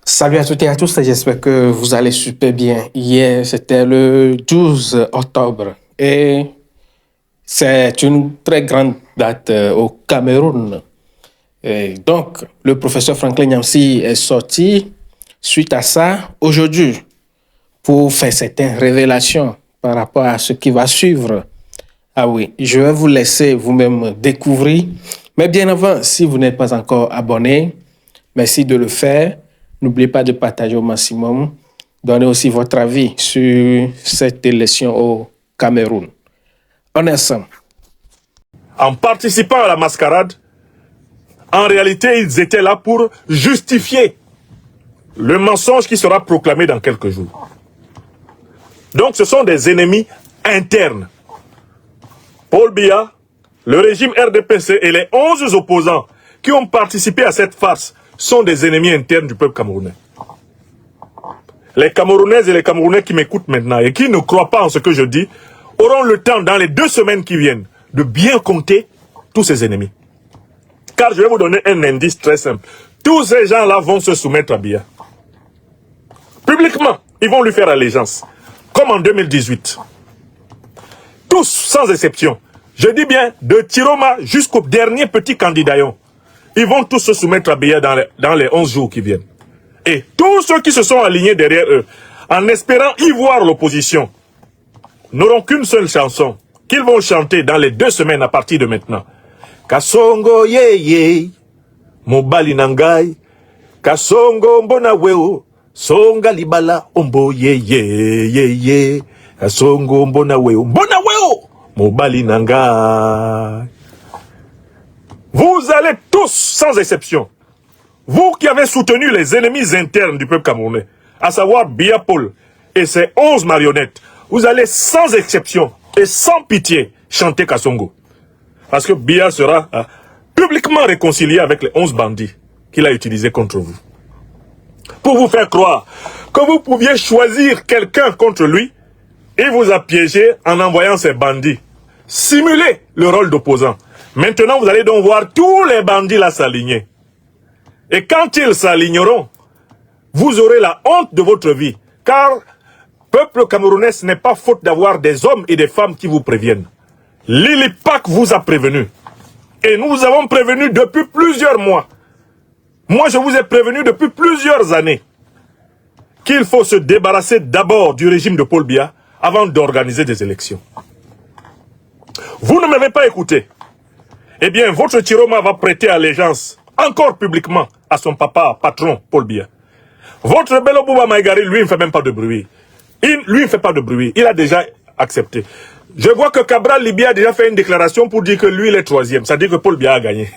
Salut à toutes et à tous, j'espère que vous allez super bien. Hier, c'était le 12 octobre et c'est une très grande date au Cameroun. Et donc, le professeur Franklin Nyamsi est sorti suite à ça aujourd'hui pour faire certaines révélations par rapport à ce qui va suivre. Ah oui, je vais vous laisser vous-même découvrir. Mais bien avant, si vous n'êtes pas encore abonné, merci de le faire. N'oubliez pas de partager au maximum. Donnez aussi votre avis sur cette élection au Cameroun. On est ensemble. En participant à la mascarade, en réalité, ils étaient là pour justifier le mensonge qui sera proclamé dans quelques jours. Donc ce sont des ennemis internes. Paul Biya, le régime RDPC et les 11 opposants qui ont participé à cette farce sont des ennemis internes du peuple camerounais. Les Camerounaises et les Camerounais qui m'écoutent maintenant et qui ne croient pas en ce que je dis auront le temps dans les 2 semaines qui viennent de bien compter tous ces ennemis. Car je vais vous donner un indice très simple. Tous ces gens-là vont se soumettre à Biya. Publiquement, ils vont lui faire allégeance. Comme en 2018. Tous, sans exception. Je dis bien, de Tiroma jusqu'au dernier petit candidaton. Ils vont tous se soumettre à Biya dans les 11 jours qui viennent. Et tous ceux qui se sont alignés derrière eux, en espérant y voir l'opposition, n'auront qu'une seule chanson qu'ils vont chanter dans les 2 semaines à partir de maintenant. Kasongo ye ye, mobali nangai, Kasongo mbona weo, songa libala ombo ye ye ye ye, Kasongo mbona weo, mobali nangai. Vous allez tous, sans exception, vous qui avez soutenu les ennemis internes du peuple camerounais, à savoir Biya Paul et ses 11 marionnettes, vous allez sans exception et sans pitié chanter Kasongo. Parce que Biya sera publiquement réconcilié avec les 11 bandits qu'il a utilisés contre vous. Pour vous faire croire que vous pouviez choisir quelqu'un contre lui, il vous a piégé en envoyant ces bandits simuler le rôle d'opposant. Maintenant, vous allez donc voir tous les bandits là s'aligner. Et quand ils s'aligneront, vous aurez la honte de votre vie. Car, peuple camerounais, ce n'est pas faute d'avoir des hommes et des femmes qui vous préviennent. Lilipak vous a prévenu. Et nous vous avons prévenu depuis plusieurs mois. Moi, je vous ai prévenu depuis plusieurs années qu'il faut se débarrasser d'abord du régime de Paul Biya avant d'organiser des élections. Vous ne m'avez pas écouté. Eh bien, votre Tiroma va prêter allégeance, encore publiquement, à son papa, patron, Paul Biya. Votre Bello Bouba Maïgari, lui, ne fait même pas de bruit. Lui ne fait pas de bruit. Il a déjà accepté. Je vois que Cabral Libya a déjà fait une déclaration pour dire que lui, il est 3e. Ça dit que Paul Biya a gagné.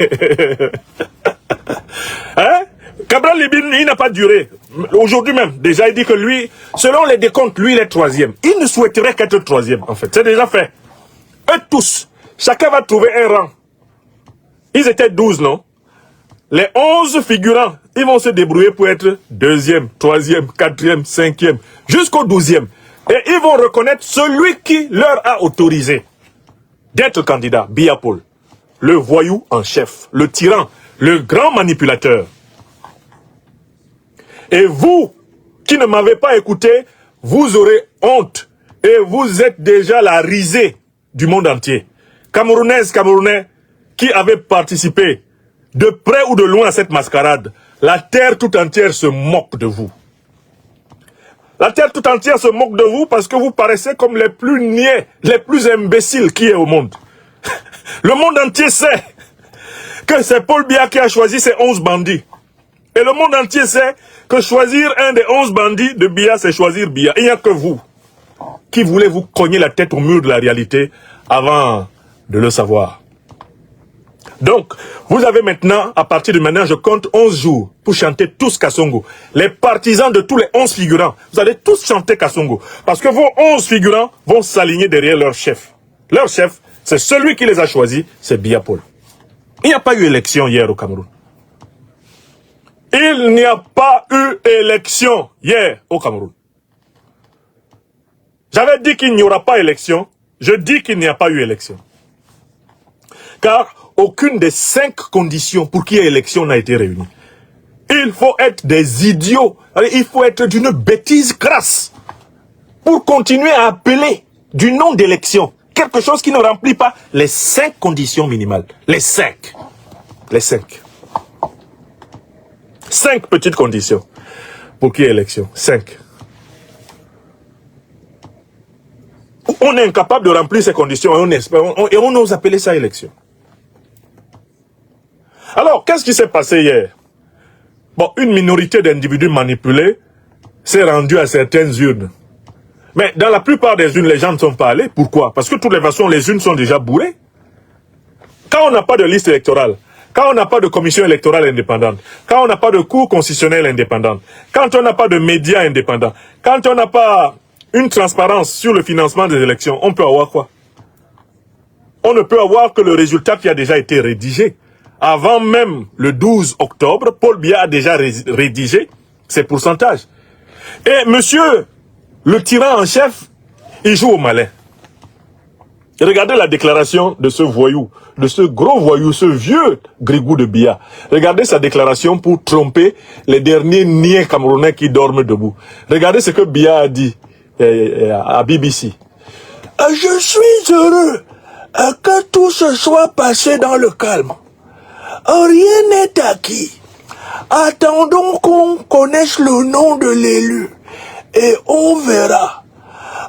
Hein? Cabral Libya, il n'a pas duré. Aujourd'hui même, déjà, il dit que lui, selon les décomptes, lui, il est 3e. Il ne souhaiterait qu'être 3e, en fait. C'est déjà fait. Eux tous, chacun va trouver un rang. Ils étaient 12, non? Les 11 figurants, ils vont se débrouiller pour être 2e, 3e, 4e, 5e, jusqu'au 12e. Et ils vont reconnaître celui qui leur a autorisé d'être candidat, Biya Paul. Le voyou en chef, le tyran, le grand manipulateur. Et vous, qui ne m'avez pas écouté, vous aurez honte. Et vous êtes déjà la risée du monde entier. Camerounaises, Camerounais, qui avaient participé de près ou de loin à cette mascarade, la terre tout entière se moque de vous. La terre tout entière se moque de vous parce que vous paraissez comme les plus niais, les plus imbéciles qui est au monde. Le monde entier sait que c'est Paul Biya qui a choisi ces 11 bandits. Et le monde entier sait que choisir un des 11 bandits de Biya, c'est choisir Biya. Il n'y a que vous qui voulez vous cogner la tête au mur de la réalité avant de le savoir. Donc, vous avez maintenant, à partir de maintenant, je compte 11 jours pour chanter tous Kasongo. Les partisans de tous les 11 figurants, vous allez tous chanter Kasongo. Parce que vos 11 figurants vont s'aligner derrière leur chef. Leur chef, c'est celui qui les a choisis, c'est Biya Paul. Il n'y a pas eu élection hier au Cameroun. Il n'y a pas eu élection hier au Cameroun. J'avais dit qu'il n'y aura pas élection. Je dis qu'il n'y a pas eu élection. Car aucune des 5 conditions pour qu'il y ait élection n'a été réunie. Il faut être des idiots. Il faut être d'une bêtise crasse pour continuer à appeler du nom d'élection quelque chose qui ne remplit pas les 5 conditions minimales. Les 5. Les 5. 5 petites conditions pour qu'il y ait élection. 5. On est incapable de remplir ces conditions et on ose appeler ça élection. Alors, qu'est-ce qui s'est passé hier? Bon, une minorité d'individus manipulés s'est rendue à certaines urnes. Mais dans la plupart des urnes, les gens ne sont pas allés. Pourquoi? Parce que de toutes les façons, les urnes sont déjà bourrées. Quand on n'a pas de liste électorale, quand on n'a pas de commission électorale indépendante, quand on n'a pas de cour constitutionnelle indépendante, quand on n'a pas de médias indépendants, quand on n'a pas une transparence sur le financement des élections, on peut avoir quoi? On ne peut avoir que le résultat qui a déjà été rédigé. Avant même le 12 octobre, Paul Biya a déjà rédigé ses pourcentages. Et monsieur, le tyran en chef, il joue au malin. Regardez la déclaration de ce voyou, de ce gros voyou, ce vieux grigou de Biya. Regardez sa déclaration pour tromper les derniers niais camerounais qui dorment debout. Regardez ce que Biya a dit à BBC. Je suis heureux que tout se soit passé dans le calme. Rien n'est acquis. Attendons qu'on connaisse le nom de l'élu et on verra.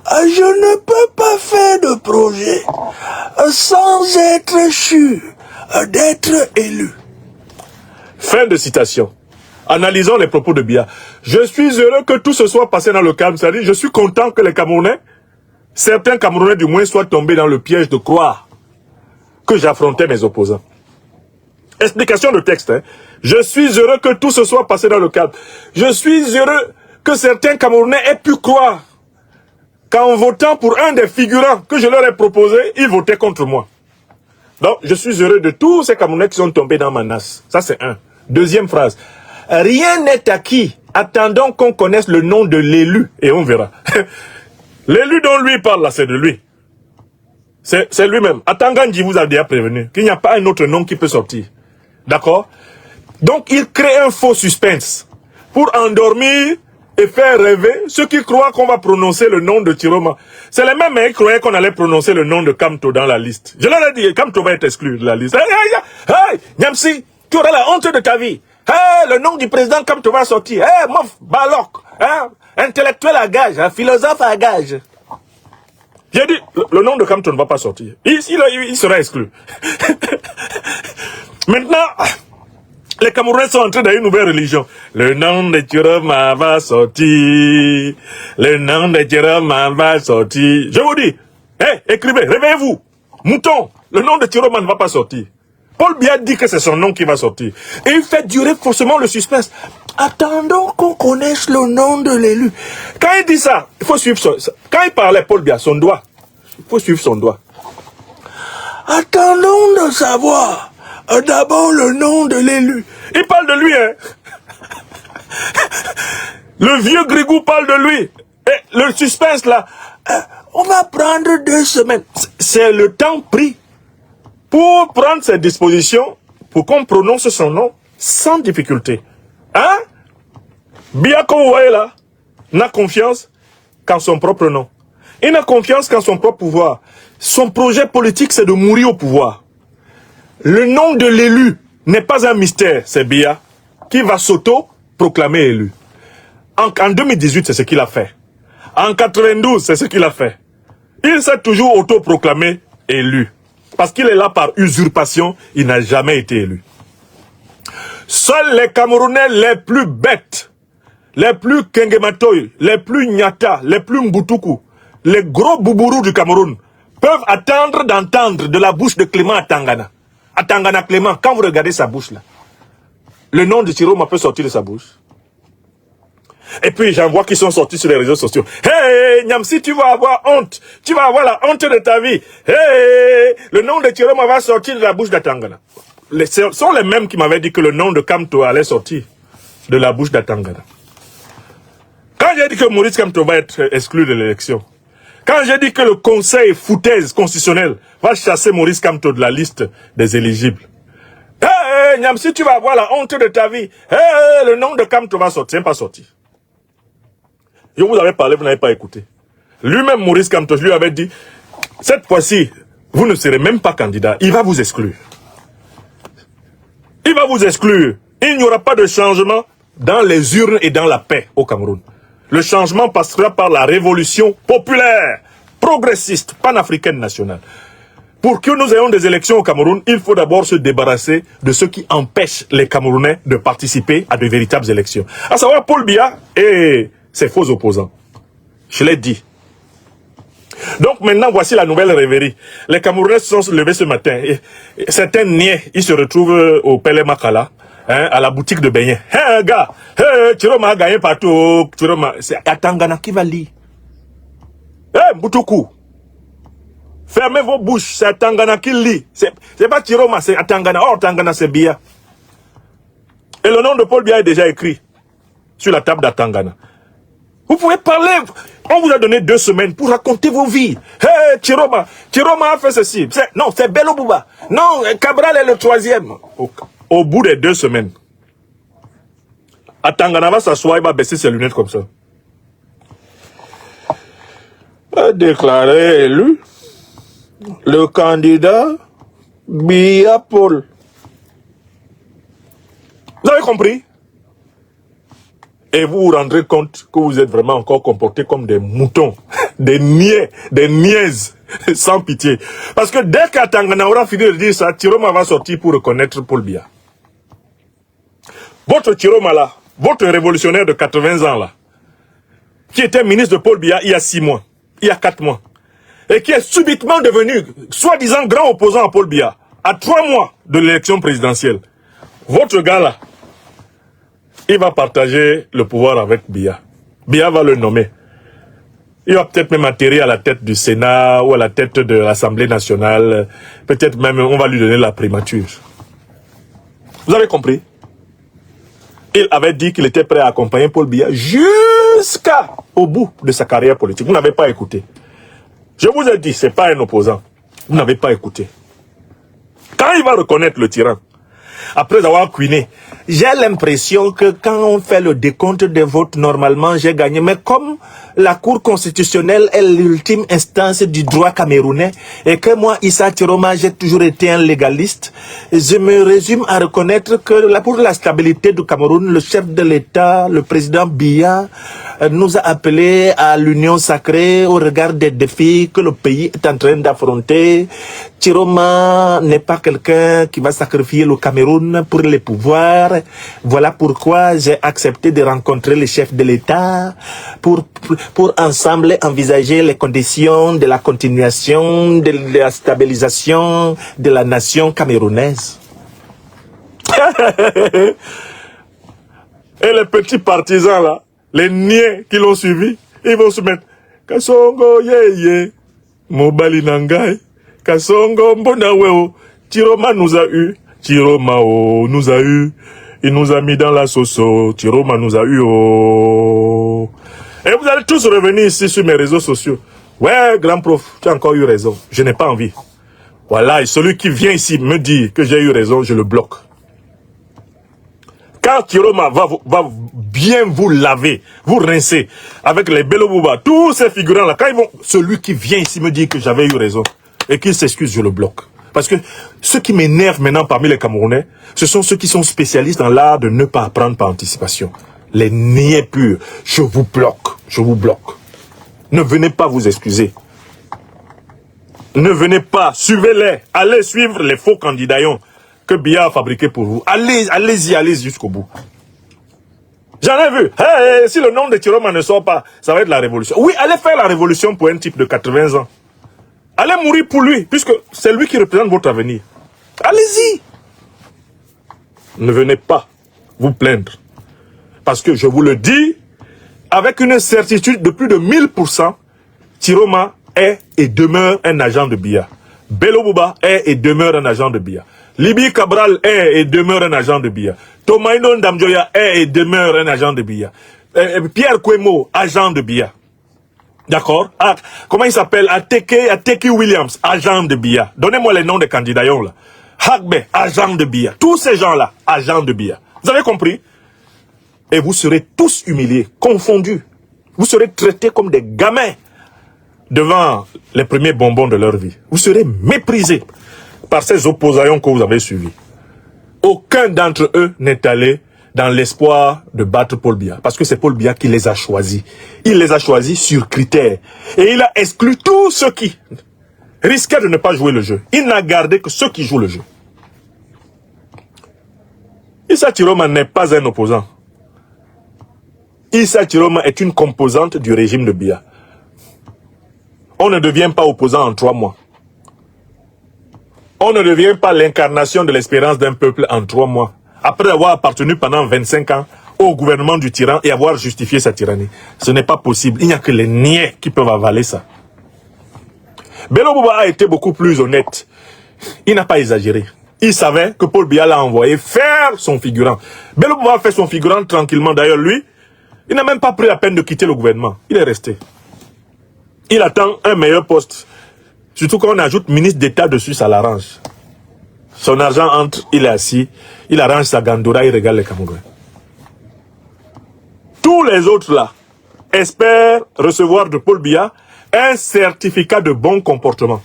Je ne peux pas faire de projet sans être sûr d'être élu. Fin de citation. Analysons les propos de Biya. Je suis heureux que tout se soit passé dans le calme. C'est-à-dire, je suis content que les Camerounais, certains Camerounais du moins, soient tombés dans le piège de croire que j'affrontais mes opposants. Explication de texte. Hein. Je suis heureux que tout se soit passé dans le calme. Je suis heureux que certains Camerounais aient pu croire qu'en votant pour un des figurants que je leur ai proposé, ils votaient contre moi. Donc, je suis heureux de tous ces Camerounais qui sont tombés dans ma nasse. Ça, c'est un. Deuxième phrase. Rien n'est acquis. Attendons qu'on connaisse le nom de l'élu et on verra. L'élu dont lui parle là, c'est de lui. C'est lui-même. Atangandji vous a déjà prévenu qu'il n'y a pas un autre nom qui peut sortir. D'accord? Donc, il crée un faux suspense pour endormir et faire rêver ceux qui croient qu'on va prononcer le nom de Tiroma. C'est les mêmes qui croyaient qu'on allait prononcer le nom de Kamto dans la liste. Je leur ai dit, Kamto va être exclu de la liste. Hey, Nyamsi, tu auras la honte de ta vie. Hey, le nom du président Kamto va sortir. Hey, Mof, Balok, hein, intellectuel à gage, hein, philosophe à gage. J'ai dit, le nom de Kamto ne va pas sortir. Il sera exclu. Maintenant, les Camerounais sont entrés dans une nouvelle religion. Le nom de Tiroma va sortir. Le nom de Tiroma va sortir. Je vous dis, écrivez, réveillez-vous. Mouton, le nom de Tiroma ne va pas sortir. Paul Biya dit que c'est son nom qui va sortir. Et il fait durer forcément le suspense. Attendons qu'on connaisse le nom de l'élu. Quand il dit ça, il faut suivre son... Quand il parlait, Paul Biya, son doigt, il faut suivre son doigt. Attendons de savoir d'abord le nom de l'élu. Il parle de lui, hein. Le vieux Grigou parle de lui. Et le suspense là, on va prendre 2 semaines. C'est le temps pris pour prendre ses dispositions pour qu'on prononce son nom sans difficulté. Hein? Biya, comme vous voyez là, n'a confiance qu'en son propre nom. Il n'a confiance qu'en son propre pouvoir. Son projet politique, c'est de mourir au pouvoir. Le nom de l'élu n'est pas un mystère, c'est Biya qui va s'auto-proclamer élu. En 2018, c'est ce qu'il a fait. En 92, c'est ce qu'il a fait. Il s'est toujours auto-proclamé élu. Parce qu'il est là par usurpation, il n'a jamais été élu. Seuls les Camerounais les plus bêtes, les plus kengematoy, les plus nyata, les plus mboutuku, les gros boubourous du Cameroun, peuvent attendre d'entendre de la bouche de Clément Atangana. Atangana Clément, quand vous regardez sa bouche là, le nom de Tiroma peut sortir de sa bouche. Et puis j'en vois qui sont sortis sur les réseaux sociaux. Hey, Nyamsi, tu vas avoir honte. Tu vas avoir la honte de ta vie. Hey, le nom de Tiroma va sortir de la bouche d'Atangana. Ce sont les mêmes qui m'avaient dit que le nom de Kamto allait sortir de la bouche d'Atangana. Quand j'ai dit que Maurice Kamto va être exclu de l'élection, quand j'ai dit que le conseil foutaise constitutionnel va chasser Maurice Kamto de la liste des éligibles, hey, Niam, si tu vas avoir la honte de ta vie, le nom de Kamto va sortir, c'est pas sorti. Je vous avais parlé, vous n'avez pas écouté. Lui-même, Maurice Kamto, je lui avais dit, cette fois-ci, vous ne serez même pas candidat, il va vous exclure. Il va vous exclure. Il n'y aura pas de changement dans les urnes et dans la paix au Cameroun. Le changement passera par la révolution populaire, progressiste, panafricaine nationale. Pour que nous ayons des élections au Cameroun, il faut d'abord se débarrasser de ce qui empêche les Camerounais de participer à de véritables élections. À savoir Paul Biya et ses faux opposants. Je l'ai dit. Donc maintenant, voici la nouvelle rêverie. Les Camerounais se sont levés ce matin. Et certains niais, ils se retrouvent au Pele Makala, à la boutique de beignets. Gars, Chiroma a gagné partout. C'est Atangana qui va lire. Mboutoku. Fermez vos bouches, c'est Atangana qui lit. C'est pas Chiroma, c'est Atangana. Oh, Atangana, c'est Biya. Et le nom de Paul Biya est déjà écrit sur la table d'Atangana. Vous pouvez parler. On vous a donné 2 semaines pour raconter vos vies. Chiroma a fait ceci. Non, c'est Bello Bouba. Non, Cabral est le 3e. Au bout des 2 semaines, Atangana va s'asseoir, il va baisser ses lunettes comme ça. A déclaré élu le candidat Biya Paul. Vous avez compris? Et vous vous rendrez compte que vous êtes vraiment encore comportés comme des moutons, des niais, des niaises, sans pitié. Parce que dès qu'Atangana aura fini de dire ça, Chiroma va sortir pour reconnaître Paul Biya. Votre Chiroma là, votre révolutionnaire de 80 ans là, qui était ministre de Paul Biya il y a 6 mois, il y a 4 mois, et qui est subitement devenu, soi-disant grand opposant à Paul Biya, à 3 mois de l'élection présidentielle. Votre gars là, il va partager le pouvoir avec Biya. Biya va le nommer. Il va peut-être même atterrir à la tête du Sénat ou à la tête de l'Assemblée nationale. Peut-être même on va lui donner la primature. Vous avez compris? Il avait dit qu'il était prêt à accompagner Paul Biya jusqu'au bout de sa carrière politique. Vous n'avez pas écouté. Je vous ai dit, ce n'est pas un opposant. Vous n'avez pas écouté. Quand il va reconnaître le tyran, après avoir cuiné, j'ai l'impression que quand on fait le décompte des votes, normalement, j'ai gagné. Mais comme la Cour constitutionnelle est l'ultime instance du droit camerounais et que moi, Issa Chiroma, j'ai toujours été un légaliste, je me résume à reconnaître que pour la stabilité du Cameroun, le chef de l'État, le président Biya, nous a appelés à l'union sacrée au regard des défis que le pays est en train d'affronter. Chiroma n'est pas quelqu'un qui va sacrifier le Cameroun pour les pouvoirs. Voilà pourquoi j'ai accepté de rencontrer le chef de l'État pour ensemble envisager les conditions de la continuation, de la stabilisation de la nation camerounaise. Et les petits partisans là, les niais qui l'ont suivi, ils vont se mettre Kasongo yeye, Mobali Nangai, Kasongo mbonaweo, Chiroma nous a eu, Chiroma nous a eu, il nous a mis dans la sauce, Chiroma nous a eu. Et vous allez tous revenir ici sur mes réseaux sociaux. Ouais, grand prof, tu as encore eu raison, je n'ai pas envie. Voilà, et celui qui vient ici me dire que j'ai eu raison, je le bloque. Quand Chiroma va bien vous laver, vous rincer avec les Bello Bouba, tous ces figurants-là, quand ils vont, celui qui vient ici me dire que j'avais eu raison et qu'il s'excuse, je le bloque. Parce que ce qui m'énerve maintenant parmi les Camerounais, ce sont ceux qui sont spécialistes dans l'art de ne pas apprendre par anticipation. Les niais purs, je vous bloque, je vous bloque. Ne venez pas vous excuser. Ne venez pas, suivez-les, allez suivre les faux candidations que Biya a fabriqué pour vous. Allez-y jusqu'au bout. J'en ai vu. Hey, si le nom de Chiroma ne sort pas, ça va être la révolution. Oui, allez faire la révolution pour un type de 80 ans. Allez mourir pour lui, puisque c'est lui qui représente votre avenir. Allez-y. Ne venez pas vous plaindre. Parce que je vous le dis, avec une certitude de plus de 1000%, Chiroma est et demeure un agent de Biya. Bello Bouba est et demeure un agent de Biya. Libi Cabral est et demeure un agent de Biya. Tomaino Ndamjoya est et demeure un agent de Biya. Pierre Kwemo, agent de Biya. D'accord? Comment il s'appelle? Ateki Williams, agent de Biya. Donnez-moi les noms des candidats là. Hagbe, agent de Biya. Tous ces gens-là, agents de Biya. Vous avez compris? Et vous serez tous humiliés, confondus. Vous serez traités comme des gamins devant les premiers bonbons de leur vie. Vous serez méprisés par ces opposants que vous avez suivis. Aucun d'entre eux n'est allé dans l'espoir de battre Paul Biya. Parce que c'est Paul Biya qui les a choisis. Il les a choisis sur critères. Et il a exclu tous ceux qui risquaient de ne pas jouer le jeu. Il n'a gardé que ceux qui jouent le jeu. Issa Chiroma n'est pas un opposant. Issa Chiroma est une composante du régime de Biya. On ne devient pas opposant en 3 mois. On ne devient pas l'incarnation de l'espérance d'un peuple en 3 mois. Après avoir appartenu pendant 25 ans au gouvernement du tyran et avoir justifié sa tyrannie. Ce n'est pas possible. Il n'y a que les niais qui peuvent avaler ça. Bello Bouba a été beaucoup plus honnête. Il n'a pas exagéré. Il savait que Paul Biya l'a envoyé faire son figurant. Bello Bouba a fait son figurant tranquillement. D'ailleurs, lui, il n'a même pas pris la peine de quitter le gouvernement. Il est resté. Il attend un meilleur poste. Surtout quand on ajoute ministre d'État dessus, ça l'arrange. Son argent entre, il est assis, il arrange sa gandoura, il régale les Camerounais. Tous les autres là espèrent recevoir de Paul Biya un certificat de bon comportement.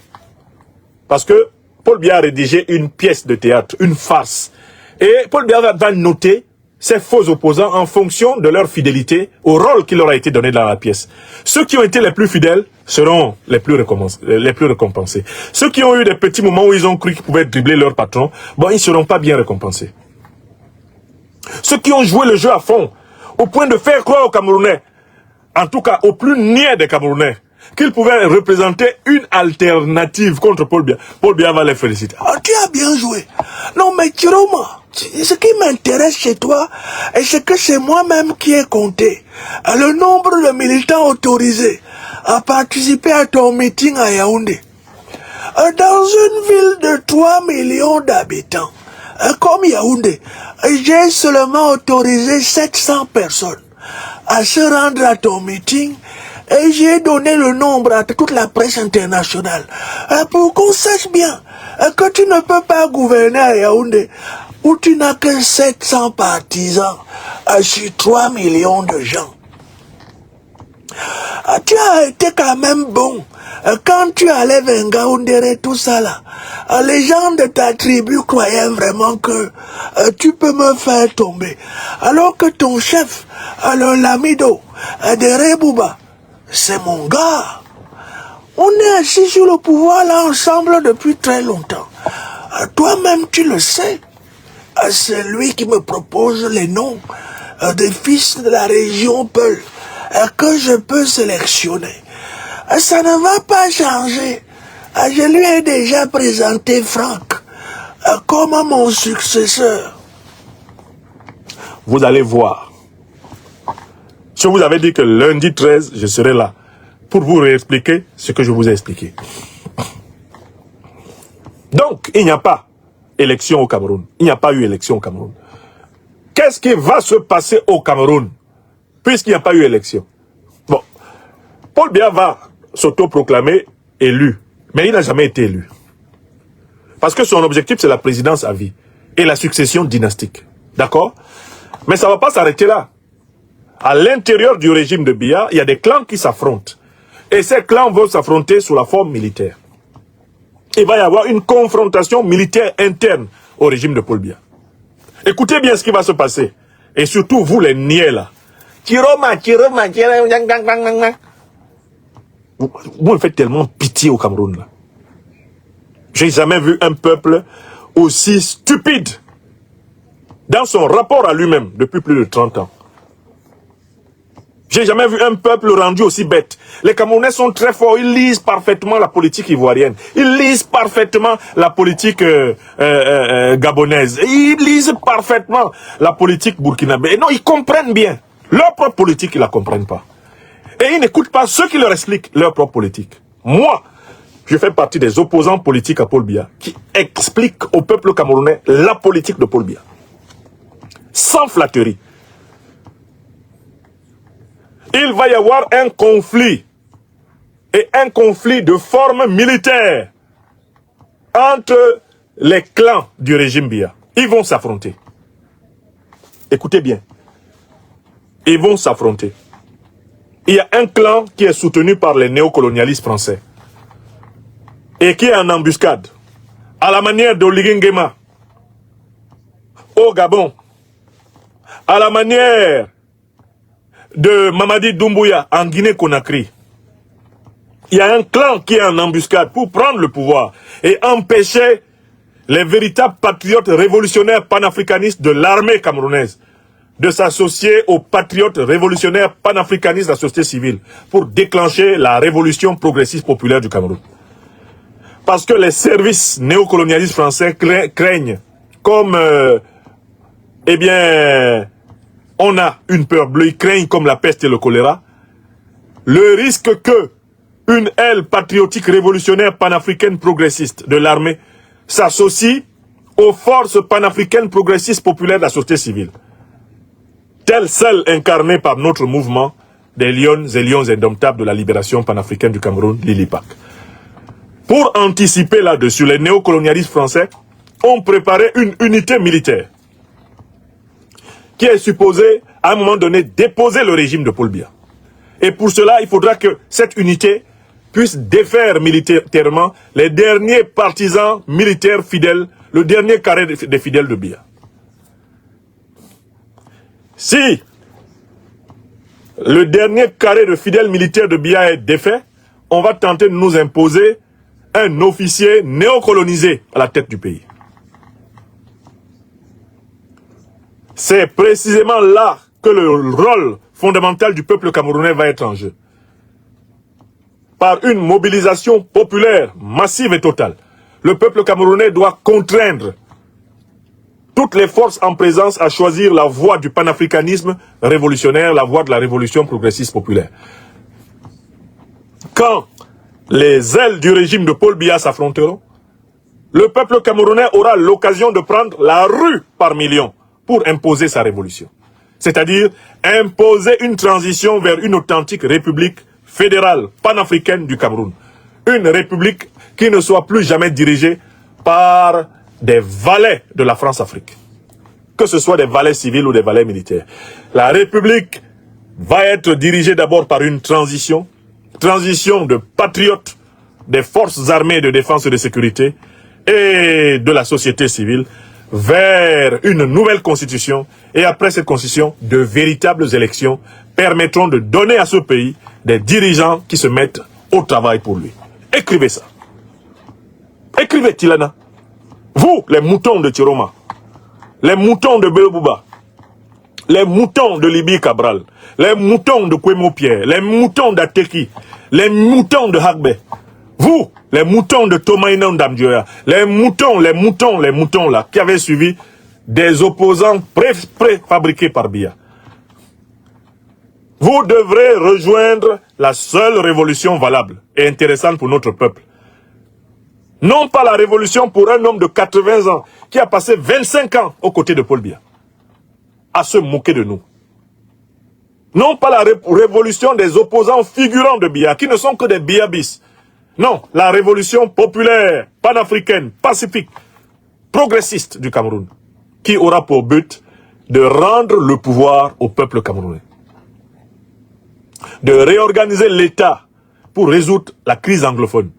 Parce que Paul Biya a rédigé une pièce de théâtre, une farce. Et Paul Biya va noter ces faux opposants en fonction de leur fidélité au rôle qui leur a été donné dans la pièce. Ceux qui ont été les plus fidèles seront les plus récompensés. Ceux qui ont eu des petits moments où ils ont cru qu'ils pouvaient dribbler leur patron, bon, ils ne seront pas bien récompensés. Ceux qui ont joué le jeu à fond, au point de faire croire aux Camerounais, en tout cas aux plus niais des Camerounais, qu'ils pouvaient représenter une alternative contre Paul Biya. Paul Biya va les féliciter. Ah, tu as bien joué. Non, mais Chiroma, ce qui m'intéresse chez toi, c'est que c'est moi-même qui ai compté le nombre de militants autorisés à participer à ton meeting à Yaoundé. Dans une ville de 3 millions d'habitants, comme Yaoundé, j'ai seulement autorisé 700 personnes à se rendre à ton meeting. Et j'ai donné le nombre à toute la presse internationale pour qu'on sache bien que tu ne peux pas gouverner à Yaoundé où tu n'as que 700 partisans sur 3 millions de gens. Tu as été quand même bon. Quand tu allais vers Ngaoundéré, tout ça là, les gens de ta tribu croyaient vraiment que tu peux me faire tomber. Alors que ton chef, le Lamido de Rebouba, c'est mon gars. On est assis sur le pouvoir là ensemble depuis très longtemps. Toi-même tu le sais. C'est lui qui me propose les noms des fils de la région Peul que je peux sélectionner. Ça ne va pas changer. Je lui ai déjà présenté Franck comme mon successeur. Vous allez voir. Je vous avais dit que lundi 13, je serai là pour vous réexpliquer ce que je vous ai expliqué. Donc, il n'y a pas élection au Cameroun. Il n'y a pas eu élection au Cameroun. Qu'est-ce qui va se passer au Cameroun puisqu'il n'y a pas eu élection? Bon, Paul Biya va s'autoproclamer élu, mais il n'a jamais été élu. Parce que son objectif, c'est la présidence à vie et la succession dynastique. D'accord? Mais ça ne va pas s'arrêter là. À l'intérieur du régime de Biya, il y a des clans qui s'affrontent. Et ces clans vont s'affronter sous la forme militaire. Il va y avoir une confrontation militaire interne au régime de Paul Biya. Écoutez bien ce qui va se passer. Et surtout, vous les niais là. Vous me faites tellement pitié au Cameroun là. J'ai jamais vu un peuple aussi stupide dans son rapport à lui-même depuis plus de 30 ans. J'ai jamais vu un peuple rendu aussi bête. Les Camerounais sont très forts, ils lisent parfaitement la politique ivoirienne. Ils lisent parfaitement la politique gabonaise. Ils lisent parfaitement la politique burkinabé. Non, ils comprennent bien. Leur propre politique, ils la comprennent pas. Et ils n'écoutent pas ceux qui leur expliquent leur propre politique. Moi, je fais partie des opposants politiques à Paul Biya qui expliquent au peuple camerounais la politique de Paul Biya. Sans flatterie. Il va y avoir un conflit, et un conflit de forme militaire, entre les clans du régime Biya. Ils vont s'affronter. Écoutez bien. Ils vont s'affronter. Il y a un clan qui est soutenu par les néocolonialistes français et qui est en embuscade, à la manière d'Oligui Nguema au Gabon, à la manière de Mamadi Doumbouya en Guinée-Conakry. Il y a un clan qui est en embuscade pour prendre le pouvoir et empêcher les véritables patriotes révolutionnaires panafricanistes de l'armée camerounaise de s'associer aux patriotes révolutionnaires panafricanistes de la société civile pour déclencher la révolution progressiste populaire du Cameroun. Parce que les services néocolonialistes français craignent, comme, eh bien, on a une peur bleue, ils craignent comme la peste et le choléra, le risque que une aile patriotique révolutionnaire panafricaine progressiste de l'armée s'associe aux forces panafricaines progressistes populaires de la société civile, telle celle incarnée par notre mouvement des lions et lions indomptables de la libération panafricaine du Cameroun, l'ILIPAC. Pour anticiper là-dessus, les néocolonialistes français ont préparé une unité militaire qui est supposée, à un moment donné, déposer le régime de Paul Biya. Et pour cela, il faudra que cette unité puisse défaire militairement les derniers partisans militaires fidèles, le dernier carré des fidèles de Biya. Si le dernier carré de fidèles militaires de Biya est défait, on va tenter de nous imposer un officier néocolonisé à la tête du pays. C'est précisément là que le rôle fondamental du peuple camerounais va être en jeu. Par une mobilisation populaire, massive et totale, le peuple camerounais doit contraindre toutes les forces en présence à choisir la voie du panafricanisme révolutionnaire, la voie de la révolution progressiste populaire. Quand les ailes du régime de Paul Biya s'affronteront, le peuple camerounais aura l'occasion de prendre la rue par millions pour imposer sa révolution. C'est-à-dire imposer une transition vers une authentique république fédérale panafricaine du Cameroun. Une république qui ne soit plus jamais dirigée par des valets de la France-Afrique. Que ce soit des valets civils ou des valets militaires. La république va être dirigée d'abord par une transition de patriotes des forces armées de défense et de sécurité et de la société civile vers une nouvelle constitution et après cette constitution, de véritables élections permettront de donner à ce pays des dirigeants qui se mettent au travail pour lui. Écrivez ça. Écrivez Tilana. Vous, les moutons de Tiroma, les moutons de Belobouba, les moutons de Libi Cabral, les moutons de Kwemo Pierre, les moutons d'Ateki, les moutons de Hagbe, vous, les moutons de Tomaïnan Damdjoya, les moutons là, qui avaient suivi des opposants préfabriqués par Biya. Vous devrez rejoindre la seule révolution valable et intéressante pour notre peuple. Non pas la révolution pour un homme de 80 ans qui a passé 25 ans aux côtés de Paul Biya, à se moquer de nous. Non pas la révolution des opposants figurants de Biya, qui ne sont que des Biyabis. Non, la révolution populaire, panafricaine, pacifique, progressiste du Cameroun, qui aura pour but de rendre le pouvoir au peuple camerounais. De réorganiser l'État pour résoudre la crise anglophone.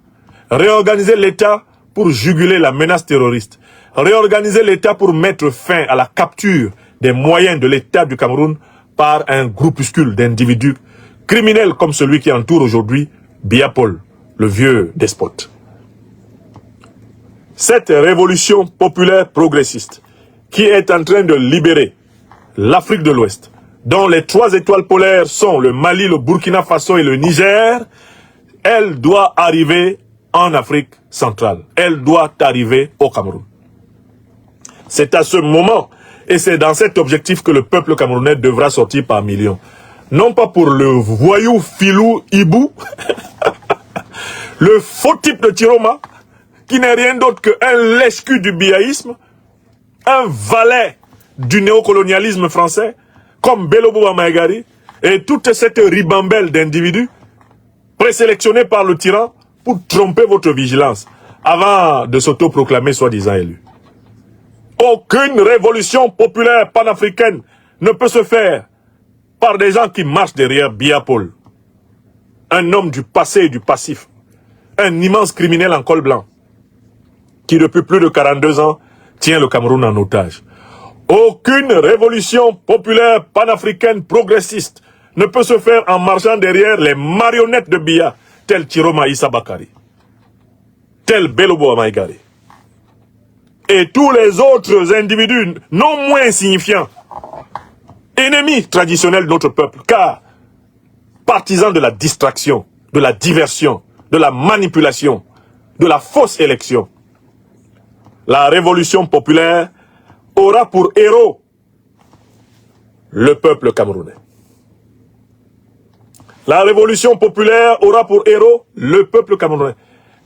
Réorganiser l'État pour juguler la menace terroriste. Réorganiser l'État pour mettre fin à la capture des moyens de l'État du Cameroun par un groupuscule d'individus criminels comme celui qui entoure aujourd'hui Biya Paul, le vieux despote. Cette révolution populaire progressiste qui est en train de libérer l'Afrique de l'Ouest, dont les 3 étoiles polaires sont le Mali, le Burkina Faso et le Niger, elle doit arriver en Afrique centrale. Elle doit arriver au Cameroun. C'est à ce moment, et c'est dans cet objectif que le peuple camerounais devra sortir par millions. Non pas pour le voyou filou hibou, le faux type de Tiroma, qui n'est rien d'autre qu'un lèche-cul du biaïsme, un valet du néocolonialisme français, comme Belobouba Maïgari, et toute cette ribambelle d'individus présélectionnés par le tyran pour tromper votre vigilance, avant de s'autoproclamer soi-disant élu. Aucune révolution populaire panafricaine ne peut se faire par des gens qui marchent derrière Biya Paul, un homme du passé et du passif, un immense criminel en col blanc, qui depuis plus de 42 ans tient le Cameroun en otage. Aucune révolution populaire panafricaine progressiste ne peut se faire en marchant derrière les marionnettes de Biya, tel Tiroma Issa Bakari, tel Belobo Amaïgari, et tous les autres individus non moins insignifiants, ennemis traditionnels de notre peuple, car partisans de la distraction, de la diversion, de la manipulation, de la fausse élection. La révolution populaire aura pour héros le peuple camerounais. La révolution populaire aura pour héros le peuple camerounais.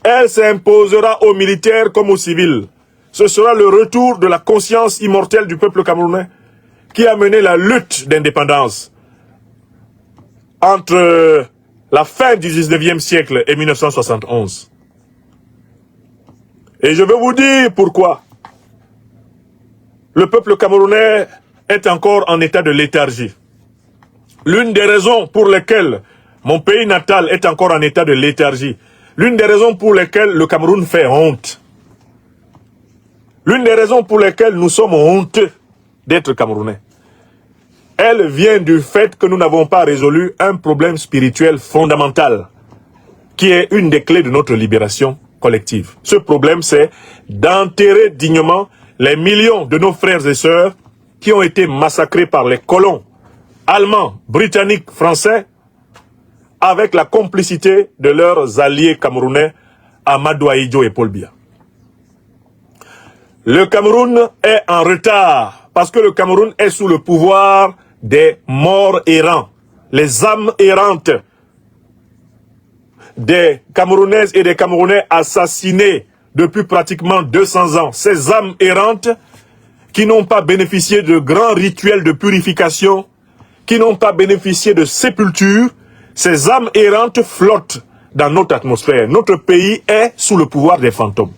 Elle s'imposera aux militaires comme aux civils. Ce sera le retour de la conscience immortelle du peuple camerounais qui a mené la lutte d'indépendance entre la fin du 19e siècle et 1971. Et je veux vous dire pourquoi le peuple camerounais est encore en état de léthargie. L'une des raisons pour lesquelles mon pays natal est encore en état de léthargie, l'une des raisons pour lesquelles le Cameroun fait honte, l'une des raisons pour lesquelles nous sommes honteux d'être Camerounais, elle vient du fait que nous n'avons pas résolu un problème spirituel fondamental, qui est une des clés de notre libération collective. Ce problème, c'est d'enterrer dignement les millions de nos frères et sœurs qui ont été massacrés par les colons allemands, britanniques, français, avec la complicité de leurs alliés camerounais, Amadou Ahidjo et Paul Biya. Le Cameroun est en retard, parce que le Cameroun est sous le pouvoir des morts errants, les âmes errantes des Camerounaises et des Camerounais assassinés depuis pratiquement 200 ans. Ces âmes errantes qui n'ont pas bénéficié de grands rituels de purification, qui n'ont pas bénéficié de sépulture, ces âmes errantes flottent dans notre atmosphère. Notre pays est sous le pouvoir des fantômes,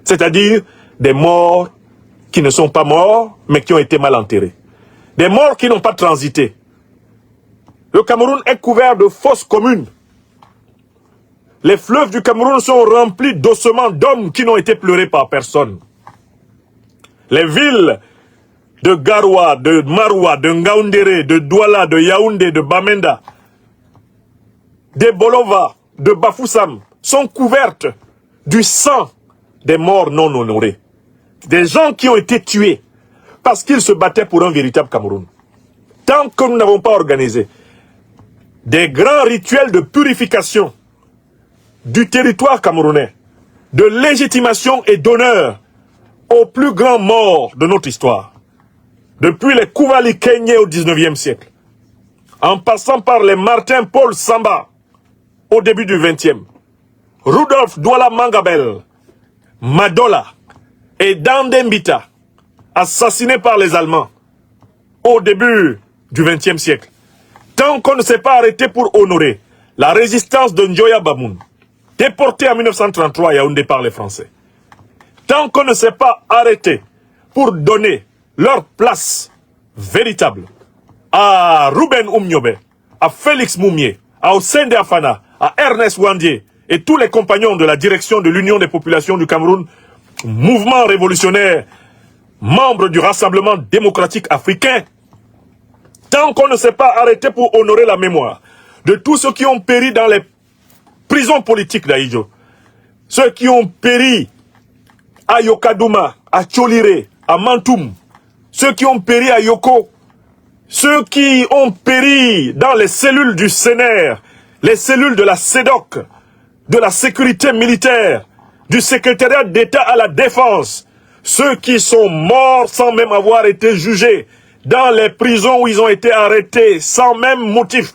c'est-à-dire des morts qui ne sont pas morts, mais qui ont été mal enterrés. Des morts qui n'ont pas transité. Le Cameroun est couvert de fosses communes. Les fleuves du Cameroun sont remplis d'ossements d'hommes qui n'ont été pleurés par personne. Les villes de Garoua, de Maroua, de Ngaoundéré, de Douala, de Yaoundé, de Bamenda, de Bolova, de Bafoussam sont couvertes du sang des morts non honorés. Des gens qui ont été tués parce qu'ils se battaient pour un véritable Cameroun. Tant que nous n'avons pas organisé des grands rituels de purification du territoire camerounais, de légitimation et d'honneur aux plus grands morts de notre histoire, depuis les Kouvali Kenyé au 19e siècle, en passant par les Martin Paul Samba au début du 20e, Rudolf Douala Mangabel, Madola et Dandembita, assassinés par les Allemands au début du 20e siècle. Tant qu'on ne s'est pas arrêté pour honorer la résistance de Njoya Bamoun, déporté en 1933 à Yaoundé par les Français, tant qu'on ne s'est pas arrêté pour donner leur place véritable à Ruben Oumniobe, à Félix Moumié, à Osende Afana, à Ernest Wandier et tous les compagnons de la direction de l'Union des populations du Cameroun, mouvement révolutionnaire, membre du Rassemblement démocratique africain, tant qu'on ne s'est pas arrêté pour honorer la mémoire de tous ceux qui ont péri dans les prisons politiques d'Ahidjo, ceux qui ont péri à Yokadouma, à Tcholiré, à Mantoum, ceux qui ont péri à Yoko, ceux qui ont péri dans les cellules du CNR, les cellules de la CEDOC, de la sécurité militaire, du secrétariat d'État à la défense, ceux qui sont morts sans même avoir été jugés, dans les prisons où ils ont été arrêtés, sans même motif,